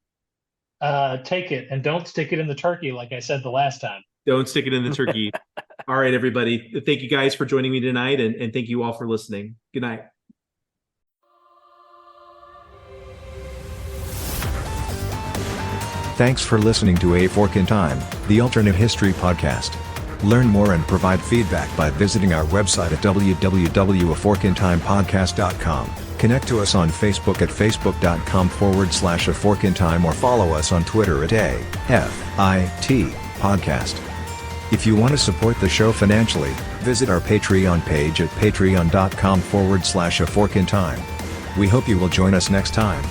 Take it and don't stick it in the turkey, like I said the last time. Don't stick it in the turkey. All right, everybody. Thank you guys for joining me tonight, and thank you all for listening. Good night. Thanks for listening to A Fork in Time, the alternate history podcast. Learn more and provide feedback by visiting our website at www.aforkintimepodcast.com. Connect to us on Facebook at facebook.com/aforkintime or follow us on Twitter at AFIT Podcast. If you want to support the show financially, visit our Patreon page at patreon.com/aforkintime. We hope you will join us next time.